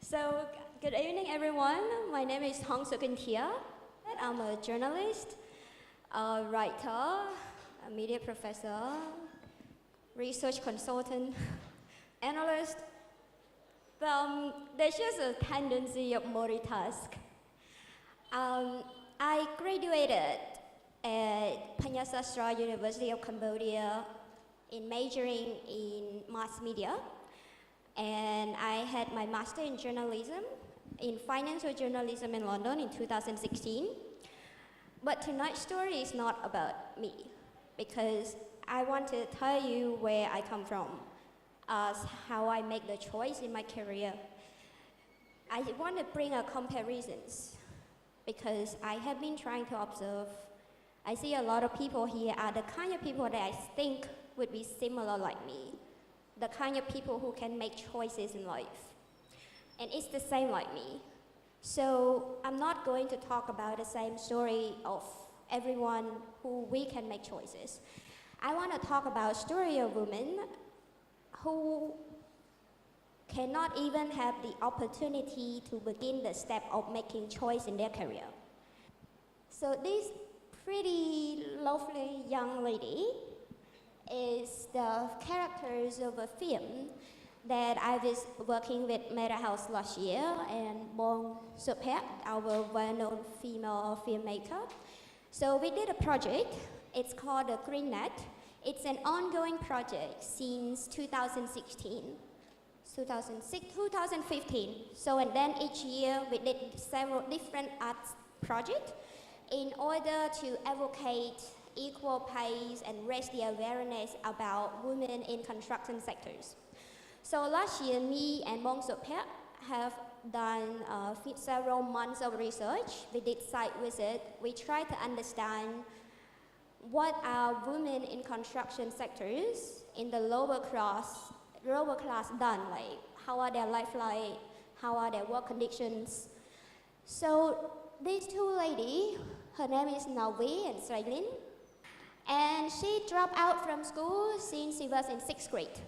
So, good evening, everyone. My name is Sokunthea. I'm a journalist, a writer, a media professor, research consultant, analyst. There's just a tendency of multitask. I graduated at Panyasastra University of Cambodia in majoring in mass media. And I had my master in journalism, in financial journalism in London in 2016. But tonight's story is not about me, because I want to tell you where I come from, as how I make the choice in my career. I want to bring a comparisons, because I have been trying to observe. I see a lot of people here are the kind of people that I think would be similar like me. The kind of people who can make choices in life. And it's the same like me. So I'm not going to talk about the same story of everyone who we can make choices. I want to talk about a story of women who cannot even have the opportunity to begin the step of making choice in their career. So this pretty lovely young lady is the characters of a film that I was working with Meta House last year, and Sokunthea, our well-known female filmmaker. So we did a project. It's called the Green Net. It's an ongoing project since 2016, 2015. So and then each year we did several different arts projects in order to advocate equal pay and raise the awareness about women in construction sectors. So last year, me and Sokunthea have done several months of research. We did site visit. We tried to understand what are women in construction sectors in the lower class done, like how are their life like, how are their work conditions. So these two ladies, her name is Navi and Srailin, and she dropped out from school since she was in 6th grade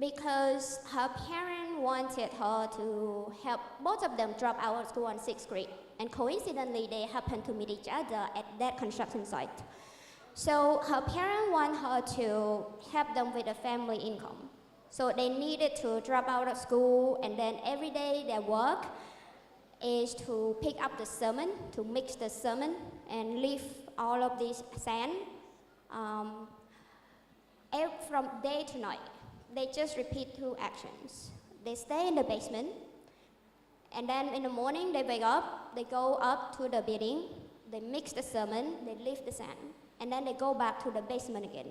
because her parents wanted her to help both of them drop out of school in 6th grade. And coincidentally, they happened to meet each other at that construction site. So her parents want her to help them with a family income. So they needed to drop out of school, and then every day their work is to pick up the cement, to mix the cement and lift all of this sand from day to night. They just repeat 2 actions. They stay in the basement, and then in the morning they wake up, they go up to the building, they mix the cement, they lift the sand, and then they go back to the basement again.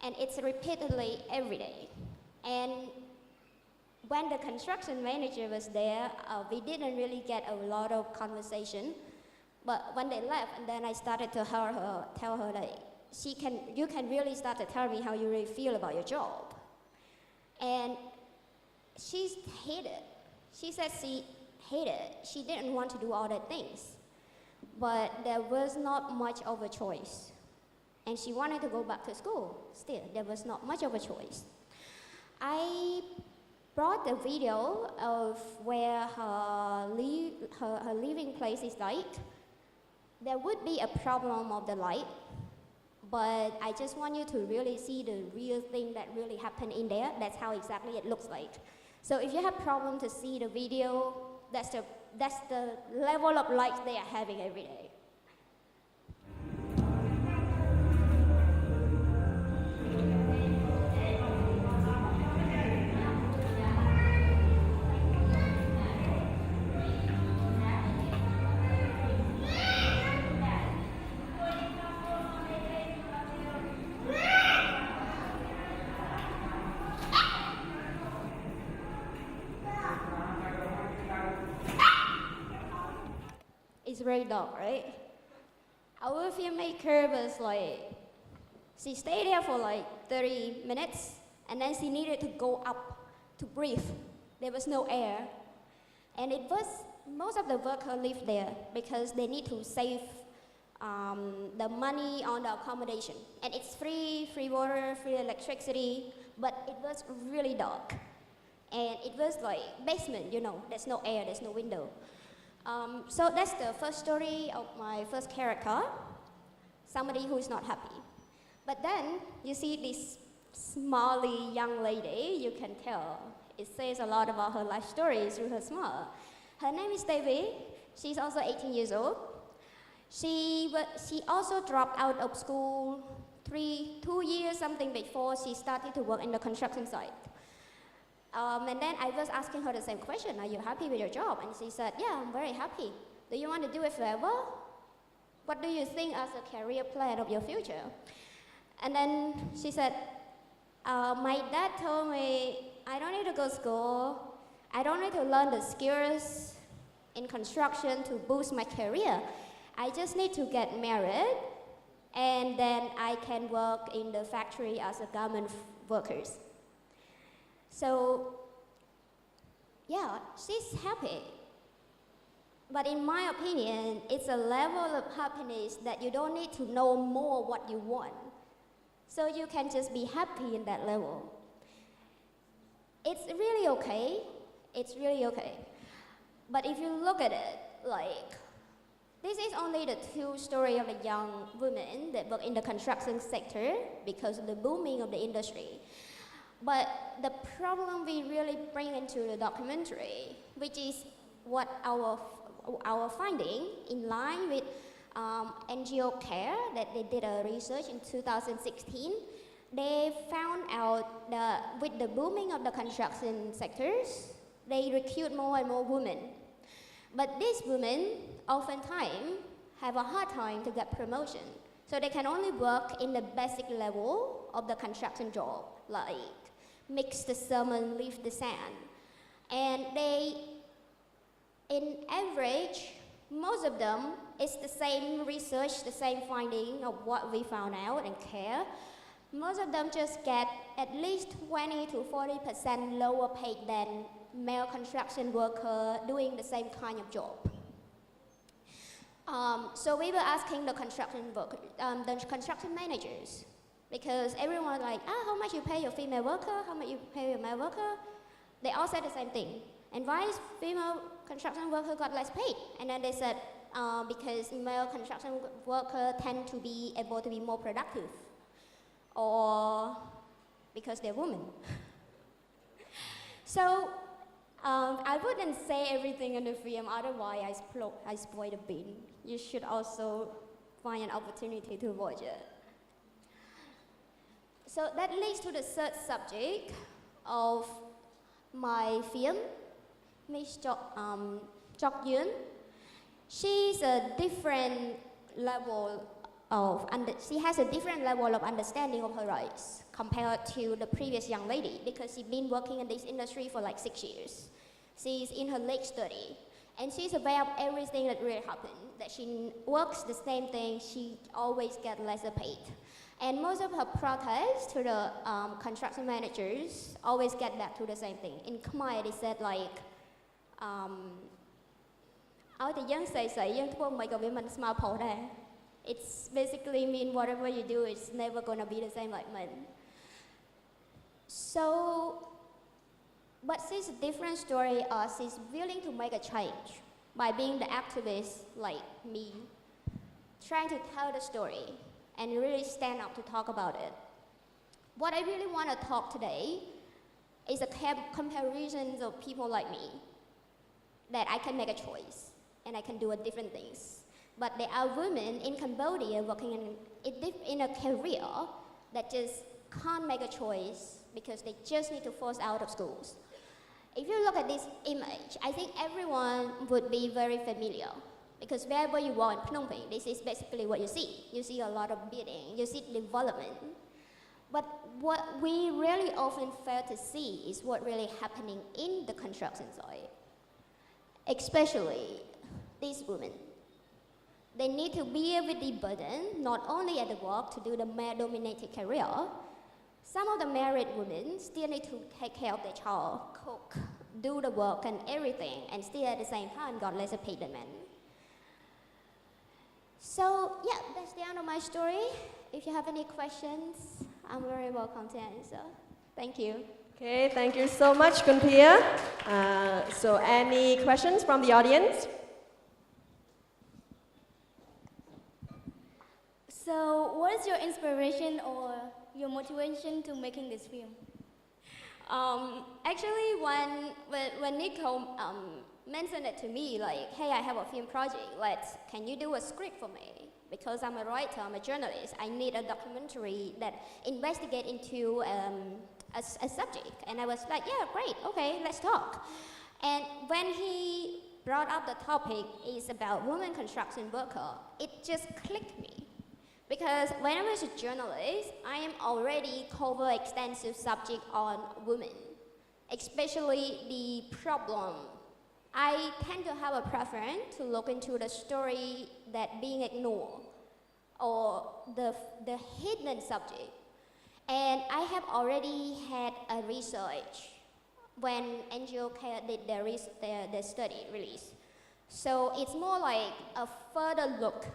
And it's repeatedly every day. And when the construction manager was there, we didn't really get a lot of conversation. But when they left, and then I started to tell her that you can really start to tell me how you really feel about your job. And she hated it. She said she hated it. She didn't want to do all the things. But there was not much of a choice. And she wanted to go back to school. Still, there was not much of a choice. I brought the video of where her living place is like. There would be a problem of the light, but I just want you to really see the real thing that really happened in there. That's how exactly it looks like. So if you have problem to see the video, that's the level of light they are having every day. It's very dark, right? Our filmmaker was like, she stayed there for like 30 minutes, and then she needed to go up to breathe. There was no air. And most of the workers live there because they need to save the money on the accommodation. And it's free water, free electricity, but it was really dark. And it was like basement, you know, there's no air, there's no window. So that's the first story of my first character, somebody who's not happy. But then you see this smiley young lady, you can tell. It says a lot about her life story through her smile. Her name is Devi. She's also 18 years old. She also dropped out of school 2 years something before she started to work in the construction site. And then I was asking her the same question, are you happy with your job? And she said, yeah, I'm very happy. Do you want to do it forever? What do you think as a career plan of your future? And then she said, my dad told me, I don't need to go to school. I don't need to learn the skills in construction to boost my career. I just need to get married, and then I can work in the factory as a garment workers. So, yeah, she's happy. But in my opinion, it's a level of happiness that you don't need to know more what you want. So you can just be happy in that level. It's really okay. It's really okay. But if you look at it, like, this is only the two story of a young woman that work in the construction sector because of the booming of the industry. But the problem we really bring into the documentary, which is what our finding in line with NGO Care that they did a research in 2016, they found out that with the booming of the construction sectors, they recruit more and more women. But these women oftentimes have a hard time to get promotion. So they can only work in the basic level of the construction job, like mix the cement, lift the sand. And they, in average, most of them, it's the same research, the same finding of what we found out and care. Most of them just get at least 20 to 40% lower paid than male construction worker doing the same kind of job. So we were asking the construction workers, the construction managers, because everyone like, how much you pay your female worker? How much you pay your male worker? They all said the same thing. And why is female construction worker got less paid? And then they said, because male construction worker tend to be able to be more productive, or because they're women. So I wouldn't say everything in the film, otherwise I spoil the bean. You should also find an opportunity to watch it. So that leads to the third subject of my film, Miss Chok Yun. She's a different level of, she has a different level of understanding of her rights compared to the previous young lady, because she's been working in this industry for like 6 years. She's in her late 30s, and she's aware of everything that really happened, that she works the same thing, she always gets lesser paid. And most of her protests to the construction managers always get back to the same thing. In Khmer, they said like, it's basically mean whatever you do, it's never gonna be the same like men. So, but she's a different story, she's willing to make a change by being the activist like me, trying to tell the story and really stand up to talk about it. What I really want to talk today is a comparison of people like me, that I can make a choice and I can do different things. But there are women in Cambodia working in a career that just can't make a choice because they just need to force out of schools. If you look at this image, I think everyone would be very familiar, because wherever you are in Phnom Penh, this is basically what you see. You see a lot of building, you see development. But what we really often fail to see is what really happening in the construction site. Especially these women. They need to bear with the burden, not only at the work to do the male-dominated career. Some of the married women still need to take care of their child, cook, do the work and everything, and still at the same time got lesser paid than men. So yeah, that's the end of my story. If you have any questions, I'm very welcome to answer. Thank you. Okay, thank you so much, Sokunthea. So any questions from the audience? So, what is your inspiration or your motivation to making this film? Actually, when Nico mentioned it to me, like, hey, I have a film project, can you do a script for me? Because I'm a writer, I'm a journalist, I need a documentary that investigate into a subject. And I was like, yeah, great, okay, let's talk. And when he brought up the topic is about women construction worker, it just clicked me. Because when I was a journalist, I am already cover extensive subject on women, especially the problem. I tend to have a preference to look into the story that being ignored or the hidden subject. And I have already had a research when NGO Care did their study release. So it's more like a further look.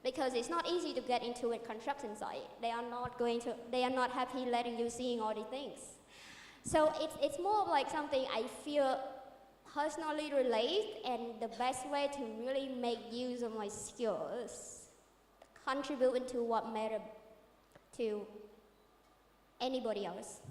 Because it's not easy to get into a construction site. They are not happy letting you seeing all the things. So it's more like something I feel personally relate, and the best way to really make use of my skills, contribute into what matters to anybody else.